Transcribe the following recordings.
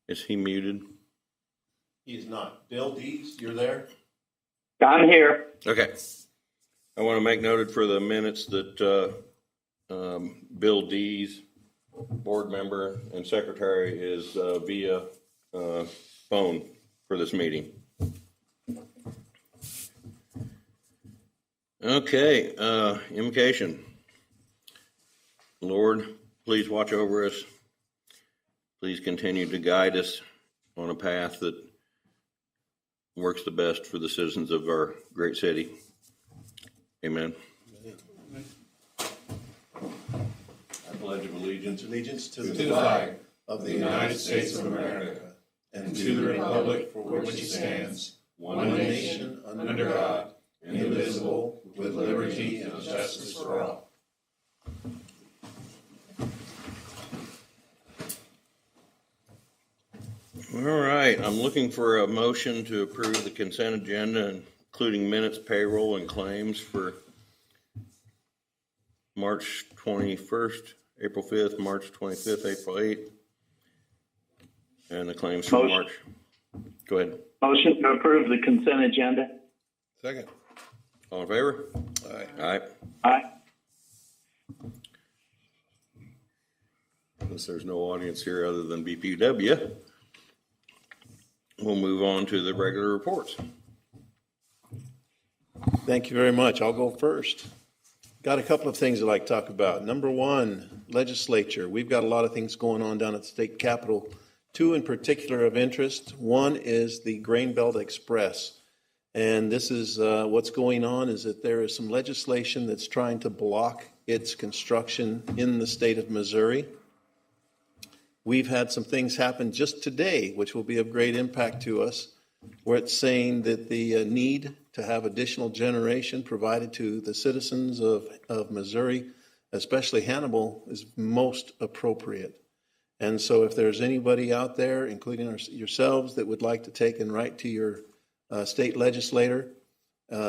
Is he muted? He's not. Bill Dees, you're there? I'm here. Okay. I want to make noted for the minutes that Bill Dees, board member and secretary, is via phone for this meeting. Okay, invocation. Lord, please watch over us. Please continue to guide us on a path that works the best for the citizens of our great city. Amen. I pledge allegiance to the flag of the United States of America and to the republic for which it stands, one nation under God, indivisible, with liberty and justice for all. All right, I'm looking for a motion to approve the consent agenda, including minutes, payroll, and claims for March 21st, April 5th, March 25th, April 8th, and the claims for March. Go ahead. Motion to approve the consent agenda. Second. All in favor? Aye. Aye. Aye. Since there's no audience here other than BPW, we'll move on to the regular reports. Thank you very much. I'll go first. Got a couple of things I'd like to talk about. Number one, legislature. We've got a lot of things going on down at the state capitol. Two in particular of interest. One is the Grain Belt Express. And this is what's going on is that there is some legislation that's trying to block its construction in the state of Missouri. We've had some things happen just today, which will be of great impact to us, where it's saying that the need to have additional generation provided to the citizens of Missouri, especially Hannibal, is most appropriate. And so if there's anybody out there, including yourselves, that would like to take and write to your state legislator,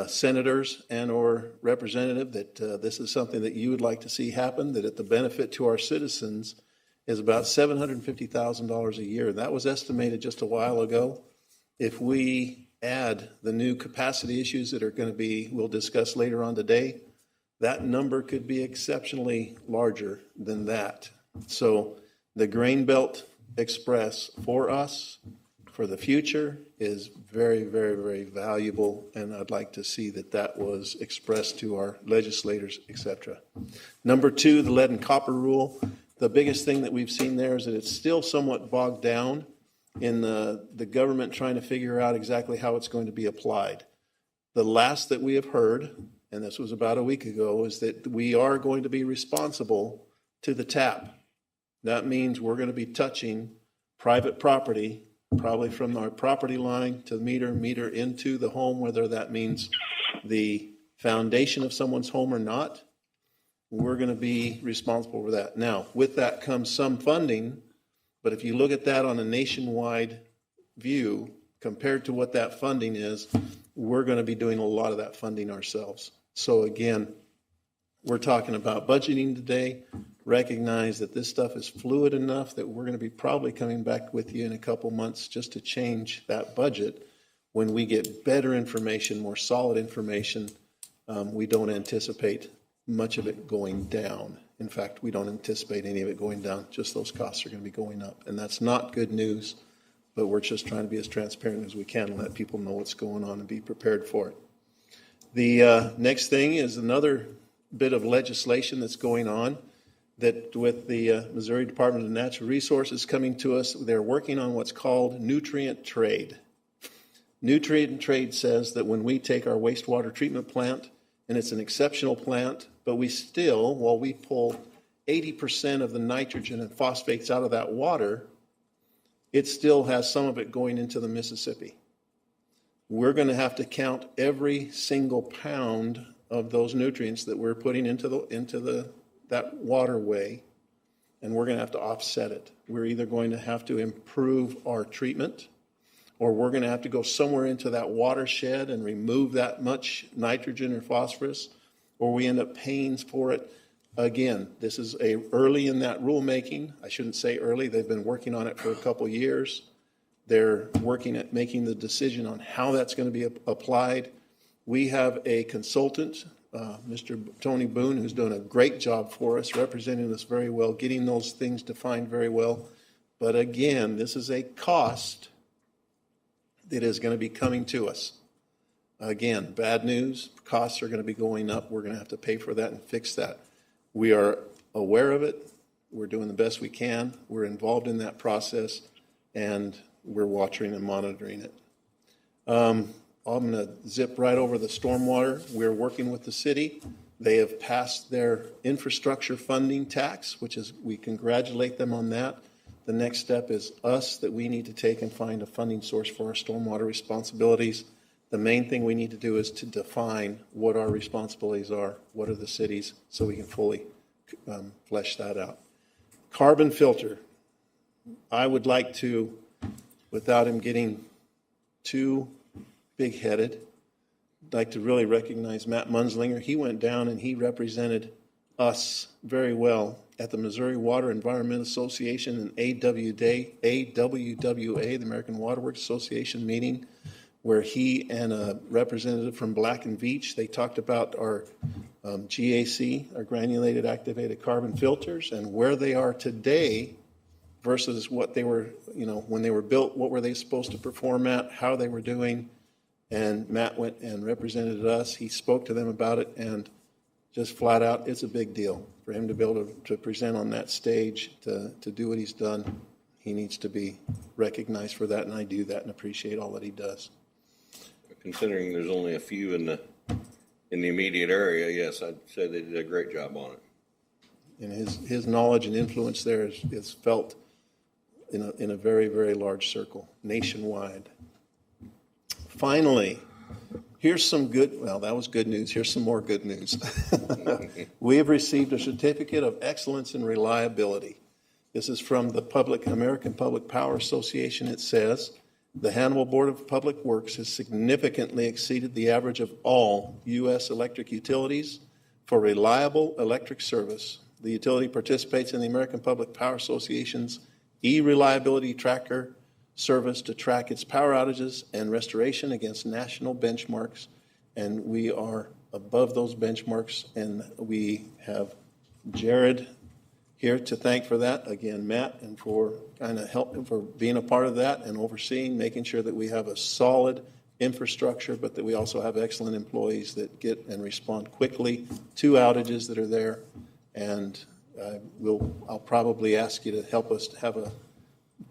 senators, and or representative that this is something that you would like to see happen, that at the benefit to our citizens is about $750,000 a year. That was estimated just a while ago. If we add the new capacity issues that are going to be, we'll discuss later on today, that number could be exceptionally larger than that. So the Grain Belt Express for us, for the future, is very, very, very valuable, and I'd like to see that that was expressed to our legislators, etc. Number two, the lead and copper rule. The biggest thing that we've seen there is that it's still somewhat bogged down in the government trying to figure out exactly how it's going to be applied. The last that we have heard, and this was about a week ago, is that we are going to be responsible to the tap. That means we're going to be touching private property, probably from our property line to the meter into the home, whether that means the foundation of someone's home or not. We're going to be responsible for that. Now, with that comes some funding, but if you look at that on a nationwide view, compared to what that funding is, we're going to be doing a lot of that funding ourselves. So again, we're talking about budgeting today. Recognize that this stuff is fluid enough that we're going to be probably coming back with you in a couple months just to change that budget when we get better information, more solid information. We don't anticipate much of it going down. In fact, we don't anticipate any of it going down. Just those costs are going to be going up. And that's not good news, but we're just trying to be as transparent as we can and let people know what's going on and be prepared for it. The next thing is another bit of legislation that's going on that with the Missouri Department of Natural Resources coming to us, they're working on what's called nutrient trade. Nutrient trade says that when we take our wastewater treatment plant, and it's an exceptional plant, but we still, while we pull 80% of the nitrogen and phosphates out of that water, it still has some of it going into the Mississippi. We're going to have to count every single pound of those nutrients that we're putting into that waterway, and we're going to have to offset it. We're either going to have to improve our treatment, or we're going to have to go somewhere into that watershed and remove that much nitrogen or phosphorus, or we end up paying for it Again, this is early in that rulemaking. I shouldn't say early. They've been working on it for a couple years. They're working at making the decision on how that's going to be applied. We have a consultant, Mr. Tony Boone, who's done a great job for us, representing us very well, getting those things defined very well. But again, this is a cost that is going to be coming to us. Again, bad news, costs are going to be going up. We're going to have to pay for that and fix that. We are aware of it. We're doing the best we can. We're involved in that process, and we're watching and monitoring it. I'm going to zip right over the stormwater. We're working with the city. They have passed their infrastructure funding tax, which is, we congratulate them on that. The next step is us, that we need to take and find a funding source for our stormwater responsibilities. The main thing we need to do is to define what our responsibilities are, what are the cities, so we can fully flesh that out. Carbon filter. I would like to, without him getting too big-headed, like to really recognize Matt Munslinger. He went down and he represented us very well at the Missouri Water Environment Association and AWWA, the American Water Works Association meeting, where he and a representative from Black and Veatch, they talked about our GAC, our granulated activated carbon filters, and where they are today versus what they were, when they were built, what were they supposed to perform at, how they were doing. And Matt went and represented us. He spoke to them about it, and just flat out, it's a big deal for him to be able to present on that stage, to do what he's done. He needs to be recognized for that, and I do that and appreciate all that he does. Considering there's only a few in the immediate area, yes, I'd say they did a great job on it. And his knowledge and influence there is felt in a very, very large circle, nationwide. Finally, here's some that was good news. Here's some more good news. We have received a certificate of excellence in reliability. This is from the American Public Power Association. It says, the Hannibal Board of Public Works has significantly exceeded the average of all U.S. electric utilities for reliable electric service. The utility participates in the American Public Power Association's e-reliability tracker service to track its power outages and restoration against national benchmarks, and we are above those benchmarks, and we have Jared here to thank for that. Again, Matt, and for kind of helping, for being a part of that and overseeing, making sure that we have a solid infrastructure, but that we also have excellent employees that get and respond quickly to outages that are there. And I'll probably ask you to help us to have a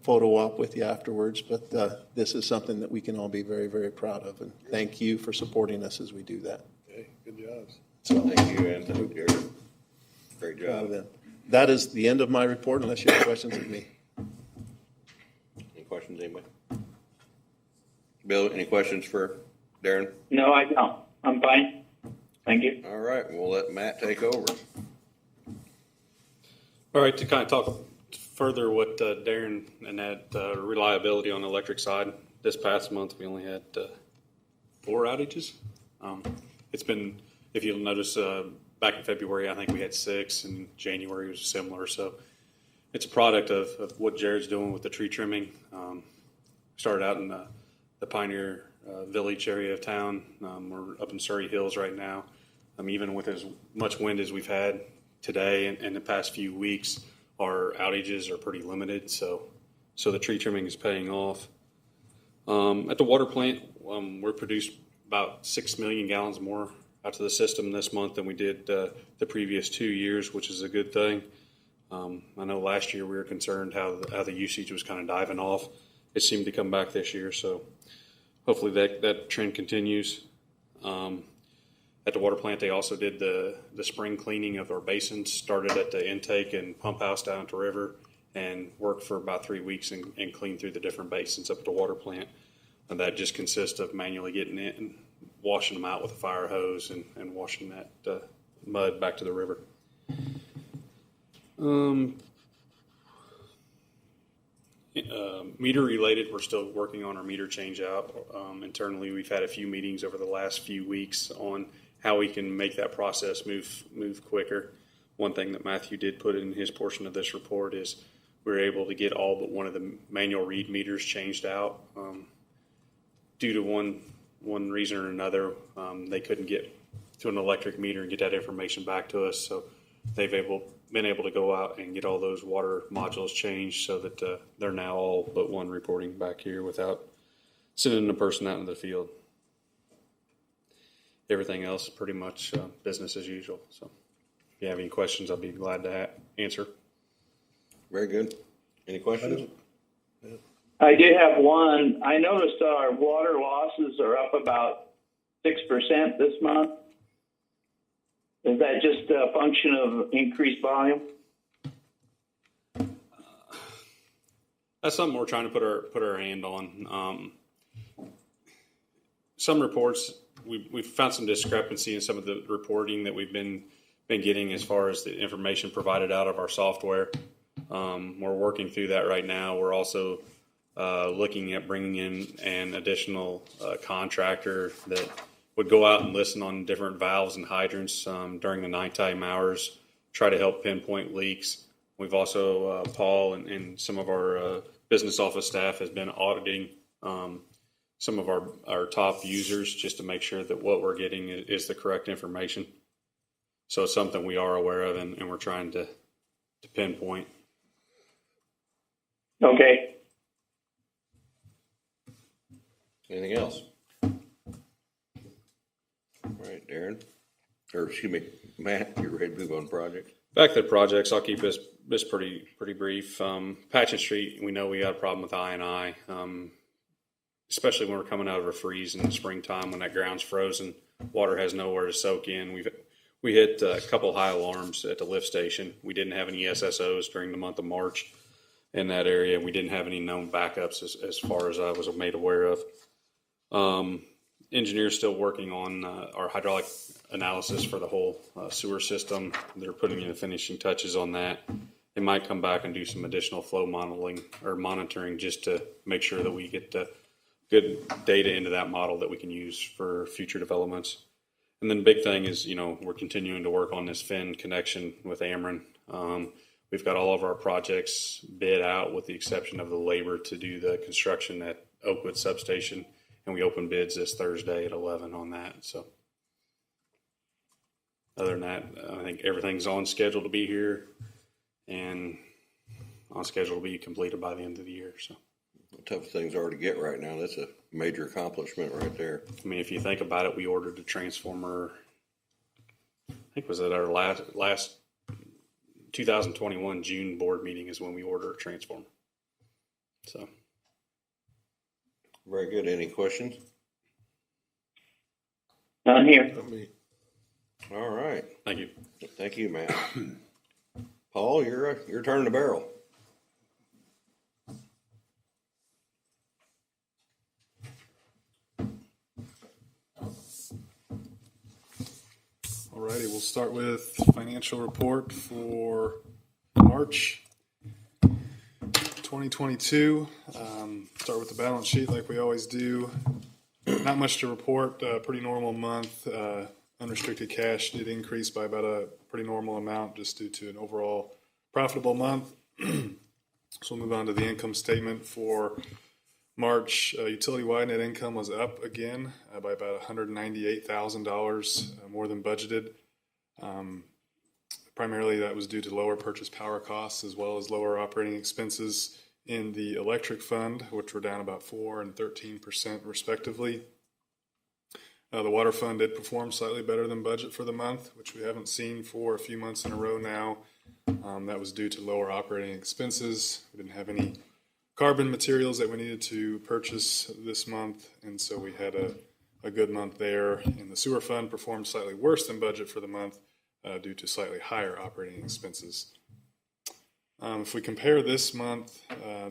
photo op with you afterwards, but this is something that we can all be very, very proud of, and thank you for supporting us as we do that. Okay, good job. So, Thank you, Anthony. Jared. Great job. That is the end of my report, unless you have questions of me. Any questions, anybody? Bill, any questions for Darren? No, I don't. I'm fine. Thank you. All right, we'll let Matt take over. All right, to kind of talk further what Darren and that reliability on the electric side, this past month we only had 4 outages. It's been, if you'll notice, back in February I think we had 6, and January was similar. So it's a product of what Jared's doing with the tree trimming. Started out in the Pioneer Village area of town. We're up in Surrey Hills right now. Even with as much wind as we've had today and the past few weeks, our outages are pretty limited, so the tree trimming is paying off. At the water plant, we're produced about 6 million gallons more out to the system this month than we did the previous 2 years, which is a good thing. I know last year we were concerned how the usage was kind of diving off. It seemed to come back this year, so hopefully that trend continues. At the water plant, they also did the spring cleaning of our basins, started at the intake and pump house down at the river, and worked for about 3 weeks and cleaned through the different basins up at the water plant. And that just consists of manually getting it and washing them out with a fire hose and washing that mud back to the river. Meter related, we're still working on our meter change out. Internally, we've had a few meetings over the last few weeks on how we can make that process move quicker. one thing that Matthew did put in his portion of this report is we were able to get all but one of the manual read meters changed out. Due to one reason or another, they couldn't get to an electric meter and get that information back to us. So they've been able to go out and get all those water modules changed so that they're now all but one reporting back here without sending a person out into the field. Everything else is pretty much business as usual. So if you have any questions, I'll be glad to answer. Very good. Any questions? I did have one. I noticed our water losses are up about 6% this month. Is that just a function of increased volume? That's something we're trying to put our hand on. Some reports we've found some discrepancy in some of the reporting that we've been getting as far as the information provided out of our software. We're working through that right now. We're also looking at bringing in an additional contractor that would go out and listen on different valves and hydrants during the nighttime hours, try to help pinpoint leaks. We've also, Paul and some of our business office staff has been auditing some of our top users just to make sure that what we're getting is the correct information. So it's something we are aware of and we're trying to pinpoint. Okay. Anything else? All right, Darren, or excuse me, Matt, you ready to move on projects? Back to the projects, I'll keep this pretty brief. Patchen Street, we know we got a problem with I&I, especially when we're coming out of a freeze in the springtime when that ground's frozen, water has nowhere to soak in. We hit a couple high alarms at the lift station. We didn't have any SSOs during the month of March in that area. We didn't have any known backups as far as I was made aware of. Engineers still working on our hydraulic analysis for the whole sewer system. They're putting in the finishing touches on that. They might come back and do some additional flow monitoring just to make sure that we get good data into that model that we can use for future developments. And then the big thing is, we're continuing to work on this Finn connection with Ameren. We've got all of our projects bid out with the exception of the labor to do the construction at Oakwood Substation. And we open bids this Thursday at 11 on that. So other than that, I think everything's on schedule to be here and on schedule to be completed by the end of the year. So Tough things are to get right now. That's a major accomplishment right there. I mean, if you think about it, we ordered a transformer, I think was at our last 2021 June board meeting is when we ordered a transformer. So. Very good. Any questions? None here. All right. Thank you. Thank you, Matt. Paul, your turn to barrel. Alrighty, we'll start with financial report for March 2022. Start with the balance sheet like we always do. Not much to report. Pretty normal month. Unrestricted cash did increase by about a pretty normal amount just due to an overall profitable month. So we'll move on to the income statement for March. Utility-wide net income was up again by about $198,000 more than budgeted. Primarily that was due to lower purchase power costs as well as lower operating expenses in the electric fund, which were down about 4% and 13% respectively. The water fund did perform slightly better than budget for the month, which we haven't seen for a few months in a row now. That was due to lower operating expenses. We didn't have any carbon materials that we needed to purchase this month, and so we had a good month there. And the sewer fund performed slightly worse than budget for the month due to slightly higher operating expenses. If we compare this month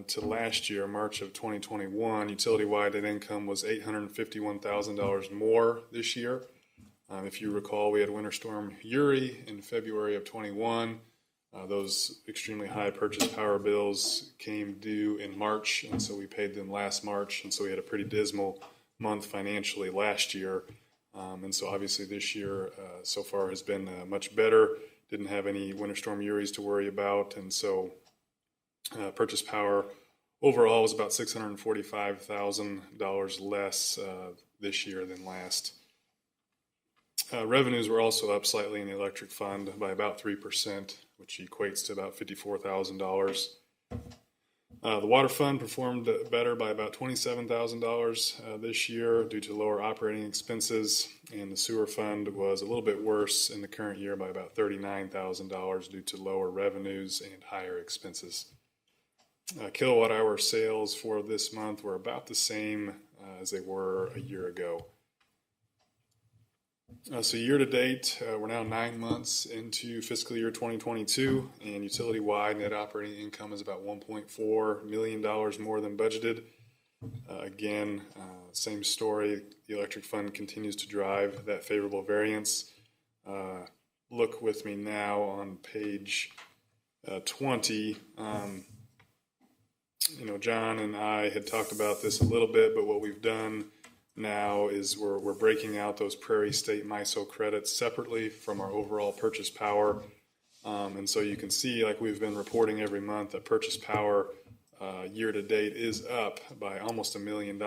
to last year, March of 2021, utility-wide net income was $851,000 more this year. If you recall, we had Winter Storm Uri in February of 21. Those extremely high purchase power bills came due in March, and so we paid them last March, and so we had a pretty dismal month financially last year. And so obviously this year so far has been much better. didn't have any Winter Storm Uris to worry about, and so purchase power overall was about $645,000 less this year than last. Revenues were also up slightly in the electric fund by about 3%, which equates to about $54,000. The water fund performed better by about $27,000 this year due to lower operating expenses, and the sewer fund was a little bit worse in the current year by about $39,000 due to lower revenues and higher expenses. Kilowatt hour sales for this month were about the same as they were a year ago. So year to date, we're now 9 months into fiscal year 2022, and utility-wide net operating income is about $1.4 million more than budgeted. Again, same story. The electric fund continues to drive that favorable variance. Look with me now on page 20. John and I had talked about this a little bit, but what we've done now is we're breaking out those Prairie State MISO credits separately from our overall purchase power. And so you can see, like we've been reporting every month, that purchase power year to date is up by almost $1 million.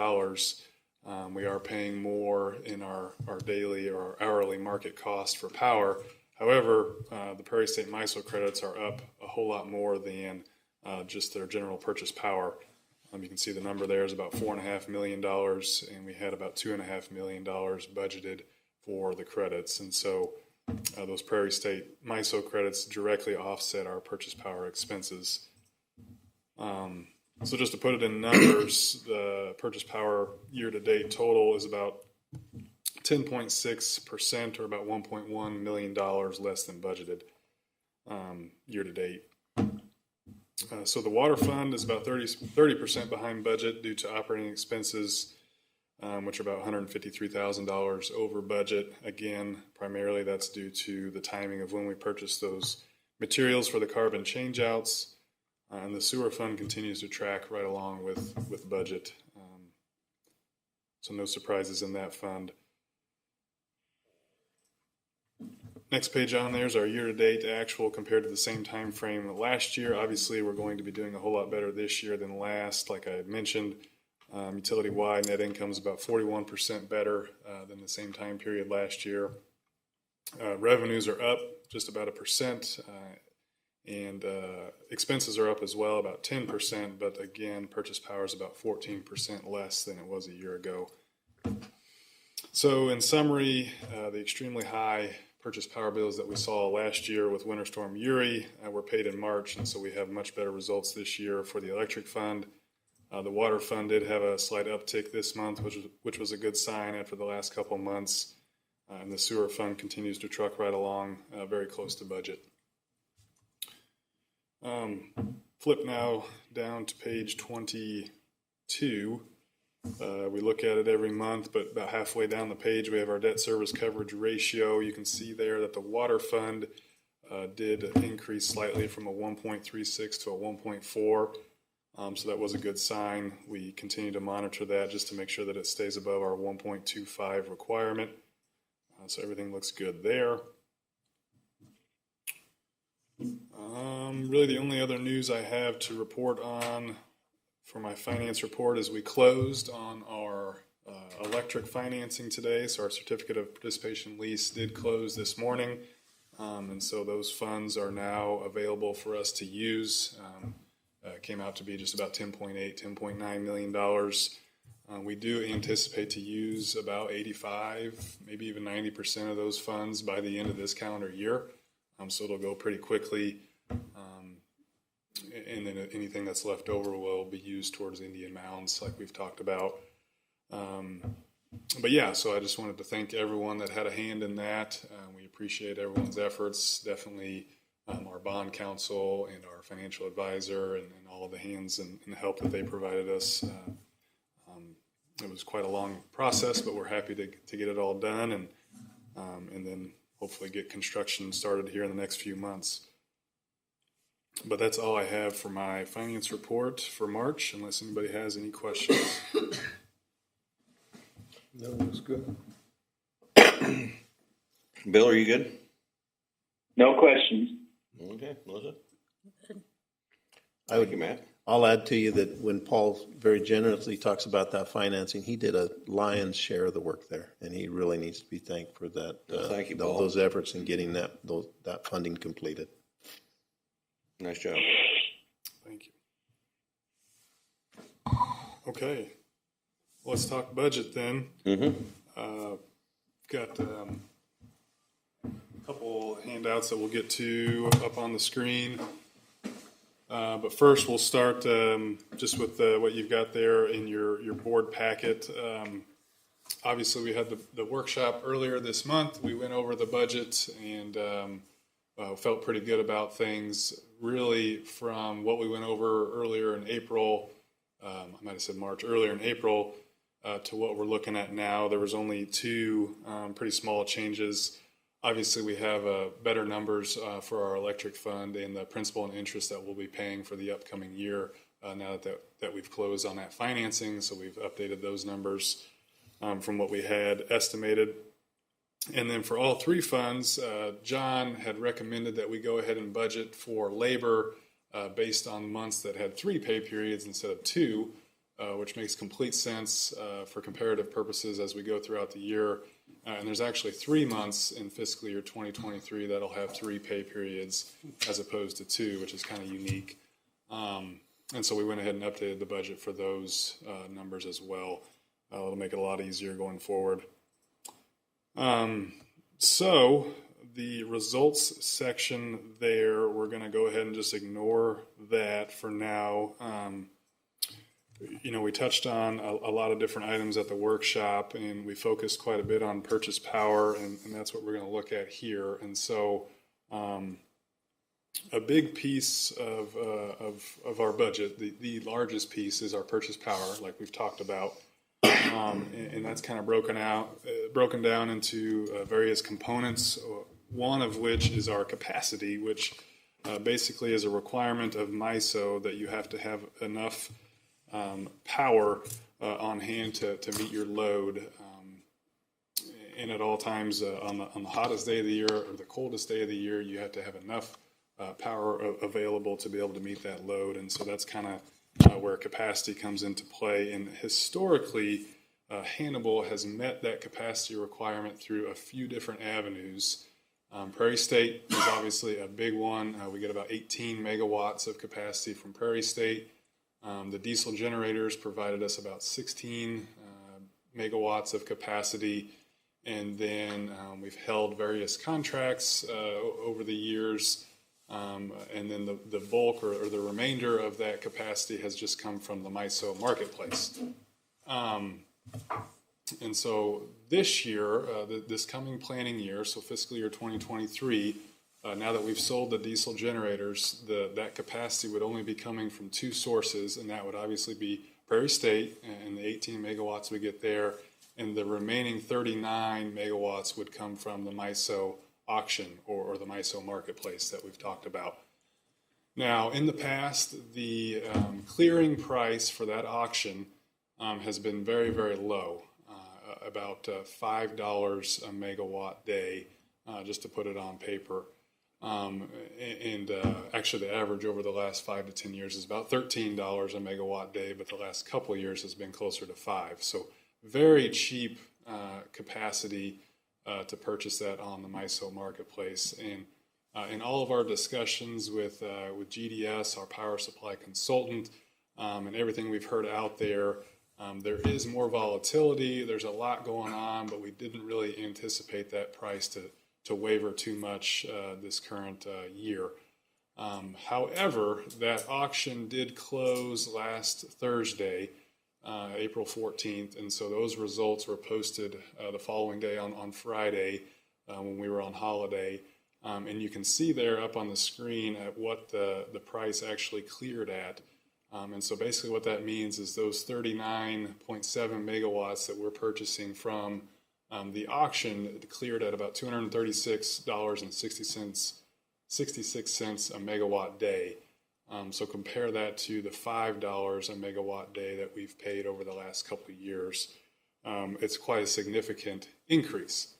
We are paying more in our daily or our hourly market cost for power. However, the Prairie State MISO credits are up a whole lot more than just their general purchase power. You can see the number there is about $4.5 million, and we had about $2.5 million budgeted for the credits. And so those Prairie State MISO credits directly offset our purchase power expenses. So just to put it in numbers, the purchase power year-to-date total is about 10.6%, or about $1.1 million less than budgeted year-to-date. So the water fund is about 30% behind budget due to operating expenses, which are about $153,000 over budget. Again, primarily that's due to the timing of when we purchased those materials for the carbon changeouts. And the sewer fund continues to track right along with budget. So no surprises in that fund. Next page on there is our year-to-date actual compared to the same time frame last year. Obviously, we're going to be doing a whole lot better this year than last. Like I mentioned, utility-wide net income is about 41% better than the same time period last year. Revenues are up just about 1%, and expenses are up as well, about 10%. But again, purchase power is about 14% less than it was a year ago. So in summary, the extremely high purchase power bills that we saw last year with Winter Storm Uri were paid in March, and so we have much better results this year for the electric fund. The water fund did have a slight uptick this month, which was a good sign after the last couple months. And the sewer fund continues to truck right along, very close to budget. Flip now down to page 22. We look at it every month, but about halfway down the page, we have our debt service coverage ratio. You can see there that the water fund did increase slightly from a 1.36 to a 1.4. So that was a good sign. We continue to monitor that just to make sure that it stays above our 1.25 requirement. So everything looks good there. Really the only other news I have to report on for my finance report is we closed on our electric financing today. So our certificate of participation lease did close this morning. And so those funds are now available for us to use. It came out to be just about $10.9 million. We do anticipate to use about 85, maybe even 90% of those funds by the end of this calendar year. So it'll go pretty quickly. And then anything that's left over will be used towards Indian Mounds, like we've talked about. But yeah, so I just wanted to thank everyone that had a hand in that. We appreciate everyone's efforts. Definitely our bond counsel and our financial advisor and all of the hands and help that they provided us. It was quite a long process, but we're happy to get it all done and then hopefully get construction started here in the next few months. But that's all I have for my finance report for March, unless anybody has any questions. No, it was good. Bill, are you good? No questions. Okay, Melissa? I would, Thank you, Matt. I'll add to you that when Paul very generously talks about that financing, he did a lion's share of the work there, and he really needs to be thanked for that. Well, thank you, Paul. Those efforts in getting that funding completed. Nice job. Thank you. Okay, let's talk budget then. Got a couple handouts that we'll get to up on the screen. But first, we'll start just with what you've got there in your board packet. Obviously, we had the workshop earlier this month. We went over the budget and felt pretty good about things. Really, from what we went over earlier in April, I might have said March, earlier in April, to what we're looking at now, there was only two pretty small changes. Obviously, we have better numbers for our electric fund and the principal and interest that we'll be paying for the upcoming year now that we've closed on that financing. So we've updated those numbers from what we had estimated. And then for all three funds, John had recommended that we go ahead and budget for labor based on months that had 3 pay periods instead of 2, which makes complete sense for comparative purposes as we go throughout the year. And there's actually 3 months in fiscal year 2023 that'll have 3 pay periods as opposed to 2, which is kind of unique. And so we went ahead and updated the budget for those numbers as well. It'll make it a lot easier going forward. So the results section there, we're going to go ahead and just ignore that for now. We touched on a lot of different items at the workshop, and we focused quite a bit on purchase power, and that's what we're going to look at here. And so a big piece of our budget, the largest piece, is our purchase power, like we've talked about. And that's kind of broken down into various components, one of which is our capacity, which basically is a requirement of MISO that you have to have enough power on hand to meet your load. And at all times, on the hottest day of the year or the coldest day of the year, you have to have enough power available to be able to meet that load. And so that's kind of where capacity comes into play. And historically, Hannibal has met that capacity requirement through a few different avenues. Prairie State is obviously a big one. We get about 18 megawatts of capacity from Prairie State. The diesel generators provided us about 16 megawatts of capacity. And then we've held various contracts over the years. And then the bulk or the remainder of that capacity has just come from the MISO marketplace. And so this year, this coming planning year, so fiscal year 2023, now that we've sold the diesel generators, that capacity would only be coming from 2 sources, and that would obviously be Prairie State and the 18 megawatts we get there, and the remaining 39 megawatts would come from the MISO auction or the MISO marketplace that we've talked about. Now, in the past, the clearing price for that auction has been very, very low, about $5 a megawatt day, just to put it on paper. Actually, the average over the last 5 to 10 years is about $13 a megawatt day, but the last couple of years has been closer to 5. So very cheap capacity to purchase that on the MISO marketplace. And in all of our discussions with GDS, our power supply consultant, and everything we've heard out there, there is more volatility. There's a lot going on, but we didn't really anticipate that price to waver too much this current year. However, that auction did close last Thursday, April 14th, and so those results were posted the following day on Friday when we were on holiday. And you can see there up on the screen at what the price actually cleared at. And so basically what that means is those 39.7 megawatts that we're purchasing from the auction cleared at about $236.66 a megawatt day. So compare that to the $5 a megawatt day that we've paid over the last couple of years. It's quite a significant increase.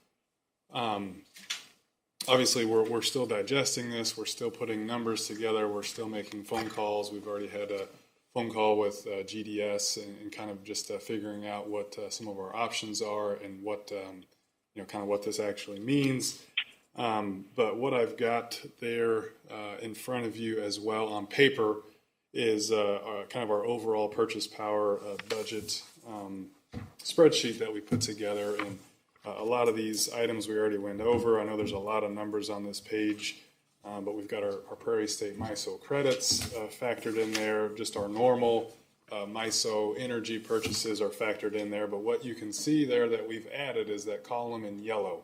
Obviously, we're still digesting this. We're still putting numbers together. We're still making phone calls. We've already had a phone call with GDS and kind of just figuring out what some of our options are and what kind of what this actually means. But what I've got there in front of you as well on paper is kind of our overall purchase power budget spreadsheet that we put together. And a lot of these items we already went over. I know there's a lot of numbers on this page, but we've got our Prairie State MISO credits factored in there. Just our normal MISO energy purchases are factored in there. But what you can see there that we've added is that column in yellow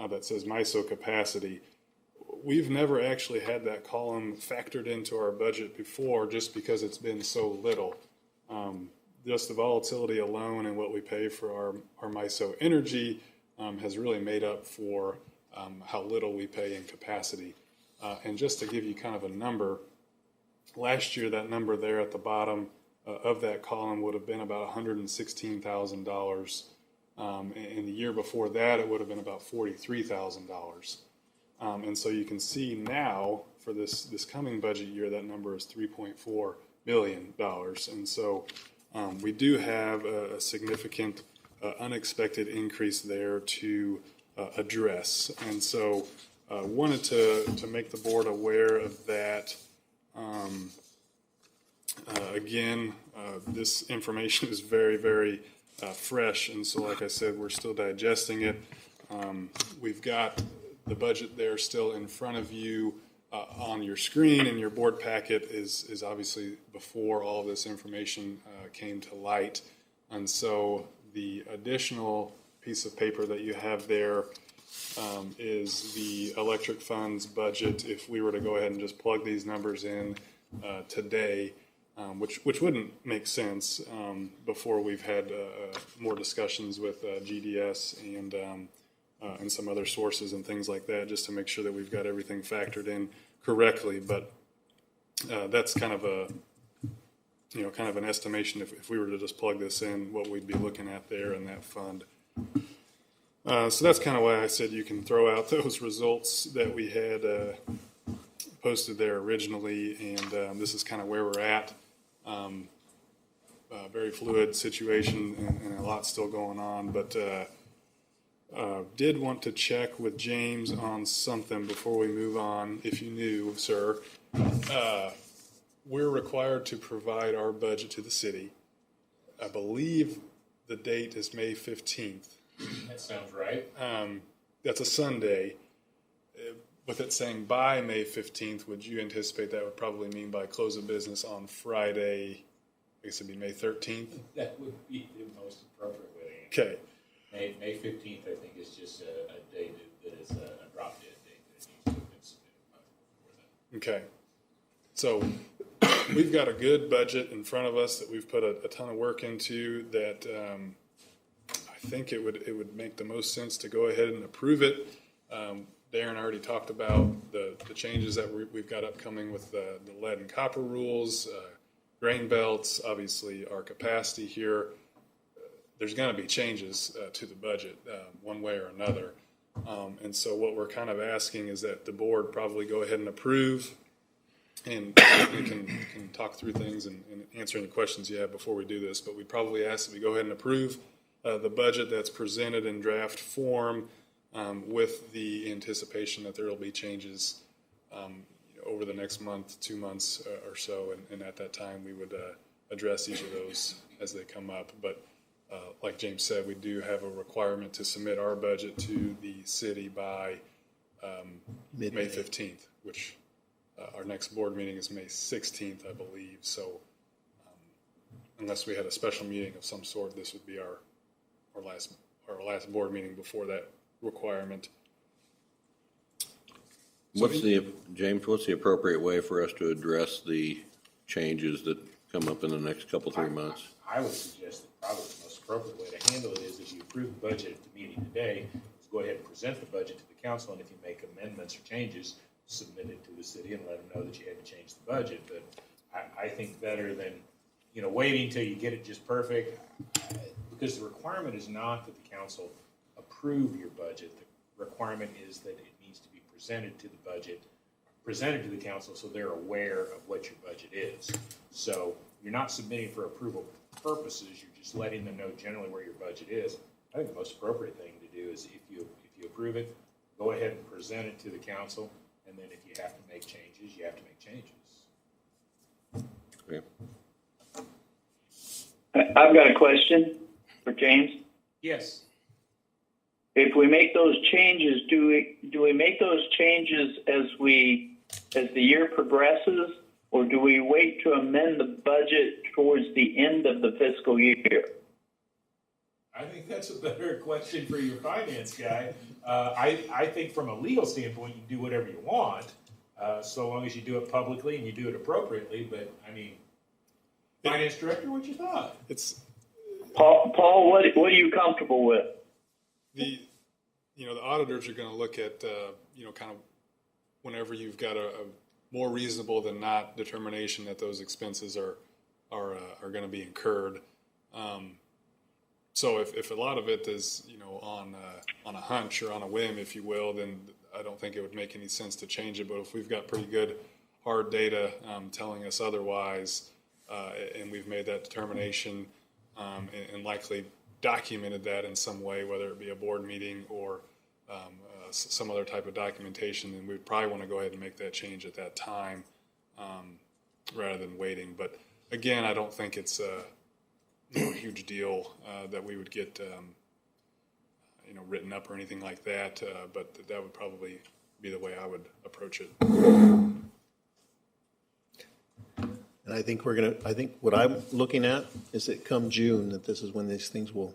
that says MISO capacity. We've never actually had that column factored into our budget before just because it's been so little. Just the volatility alone and what we pay for our MISO energy has really made up for how little we pay in capacity. And just to give you kind of a number, last year that number there at the bottom of that column would have been about $116,000. And the year before that, it would have been about $43,000. And so you can see now for this coming budget year, that number is $3.4 billion. And so we do have a significant unexpected increase there to address. And so wanted to make the board aware of that. Again, this information is very, very fresh. And so, like I said, we're still digesting it. We've got the budget there still in front of you on your screen, and your board packet is obviously before all this information came to light. And so the additional piece of paper that you have there is the electric funds budget. If we were to go ahead and just plug these numbers in today, which wouldn't make sense before we've had more discussions with GDS and some other sources and things like that, just to make sure that we've got everything factored in correctly. But that's kind of an estimation if we were to just plug this in, what we'd be looking at there in that fund. So that's kind of why I said you can throw out those results that we had posted there originally, and this is kind of where we're at. Very fluid situation and a lot still going on, but did want to check with James on something before we move on. If you knew, sir, we're required to provide our budget to the city. I believe the date is May 15th. That sounds right. That's a Sunday. With it saying by May 15th, would you anticipate that would probably mean by close of business on Friday? I guess it'd be May 13th. That would be the most appropriate way. Okay. May 15th, I think, is just a date that is a drop dead date that needs to have been submitted before that. Okay. So we've got a good budget in front of us that we've put a ton of work into that I think it would make the most sense to go ahead and approve it. Darren already talked about the changes that we've got upcoming with the lead and copper rules, grain belts, obviously our capacity here. There's going to be changes to the budget one way or another. And so what we're kind of asking is that the board probably go ahead and approve, and we can talk through things and answer any questions you have before we do this. But we probably ask that we go ahead and approve the budget that's presented in draft form, with the anticipation that there will be changes over the next month, 2 months or so, and at that time we would address each of those as they come up. But like James said, we do have a requirement to submit our budget to the city by May 15th, which our next board meeting is May 16th, I believe. So unless we had a special meeting of some sort, this would be our last board meeting before that requirement. What's the appropriate way for us to address the changes that come up in the next couple, 3 months? I would suggest that probably the most appropriate way to handle it is if you approve the budget at the meeting today, is go ahead and present the budget to the council, and if you make amendments or changes, submit it to the city and let them know that you had to change the budget. But I think better than waiting till you get it just perfect, because the requirement is not that the council approve your budget. The requirement is that it needs to be presented to the council so they're aware of what your budget is. So you're not submitting for approval purposes, you're just letting them know generally where your budget is. I think the most appropriate thing to do is if you approve it, go ahead and present it to the council, and then if you have to make changes, you have to make changes. Yeah. I've got a question for James. Yes. If we make those changes, do we make those changes as the year progresses, or do we wait to amend the budget towards the end of the fiscal year? I think that's a better question for your finance guy. I think from a legal standpoint, you can do whatever you want, so long as you do it publicly and you do it appropriately. But I mean, finance director, what's your thought? It's Paul, what are you comfortable with? the auditors are going to look at kind of whenever you've got a more reasonable than not determination that those expenses are going to be incurred. So if a lot of it is on a hunch or on a whim, if you will, then I don't think it would make any sense to change it. But if we've got pretty good hard data telling us otherwise, and we've made that determination and likely documented that in some way, whether it be a board meeting or some other type of documentation, then we'd probably want to go ahead and make that change at that time rather than waiting. But again, I don't think it's a huge deal that we would get written up or anything like that, but that would probably be the way I would approach it. And I think what I'm looking at is that come June, that this is when these things will,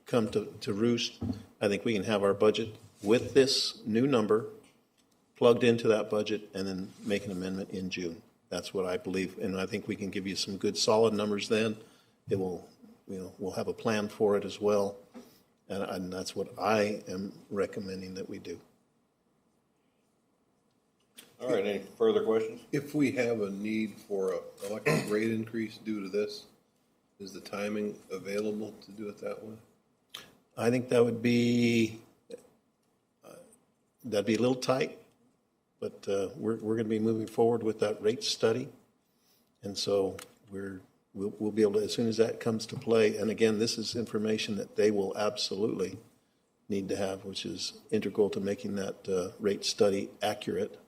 come to roost. I think we can have our budget with this new number plugged into that budget and then make an amendment in June. That's what I believe. And I think we can give you some good solid numbers then. It will, we'll have a plan for it as well. And that's what I am recommending that we do. All right, any further questions? If we have a need for an electric rate increase due to this, is the timing available to do it that way? I think that would be, that'd be a little tight, but we're going to be moving forward with that rate study. And so we'll be able to, as soon as that comes to play, and again, this is information that they will absolutely need to have, which is integral to making that rate study accurate.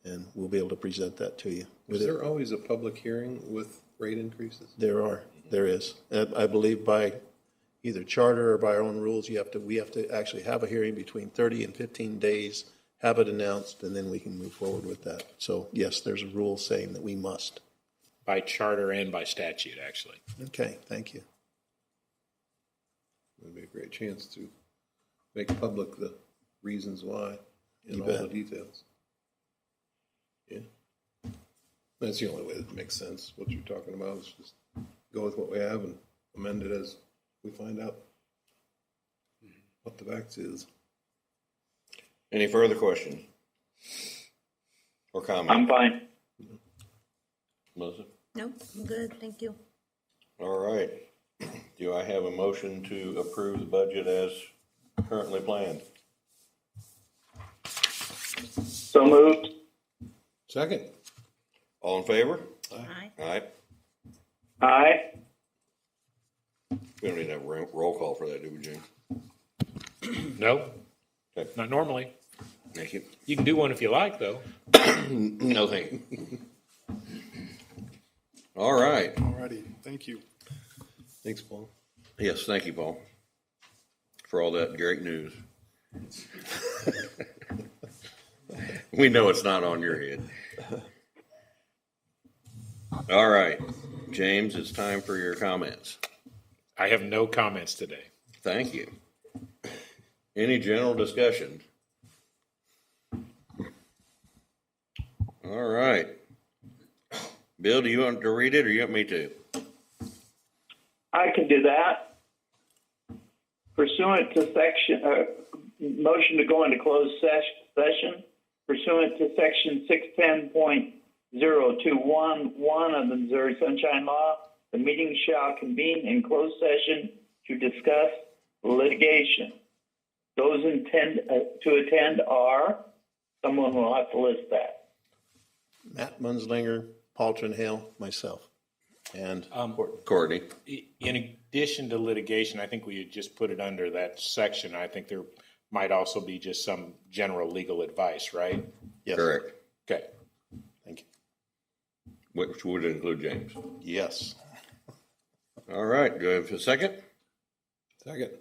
And we'll be able to present that to you. Is there always a public hearing with rate increases? There is. And I believe by either charter or by our own rules, we have to actually have a hearing between 30 and 15 days, have it announced, and then we can move forward with that. So yes, there's a rule saying that we must. By charter and by statute, actually. Okay, thank you. It'd be a great chance to make public the reasons why and You all bet. the details. Yeah. That's the only way that makes sense. What you're talking about is just go with what we have and amend it as we find out what the facts is. Any further questions or comments? I'm fine. Melissa? Nope, I'm good, thank you. All right. Do I have a motion to approve the budget as currently planned? So moved. Second. All in favor? Aye. Aye. Aye. We don't need to have a roll call for that, do we, Gene? No, Okay. not normally. Thank you. You can do one if you like, though. No, thank you. All right. Alrighty, thank you. Thanks, Paul. Yes, thank you, Paul, for all that great news. We know it's not on your head. All right, James, it's time for your comments. I have no comments today. Thank you. Any general discussion? All right. Bill, do you want to read it or you want me to? I can do that. Pursuant to motion to go into closed session, pursuant to section 610.0211 of the Missouri Sunshine Law, the meeting shall convene in closed session to discuss litigation. Those to attend are, someone will have to list that. Matt Munslinger, Paul Trenhale, myself, and Courtney. In addition to litigation, I think we had just put it under that section. I think there might also be just some general legal advice, right? yes. Correct. Okay. Thank you. Which would include James. Yes. All right, do I have a second? Second.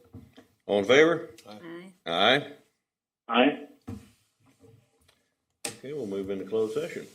All in favor? Aye. Aye. Aye. Okay, we'll move into closed session.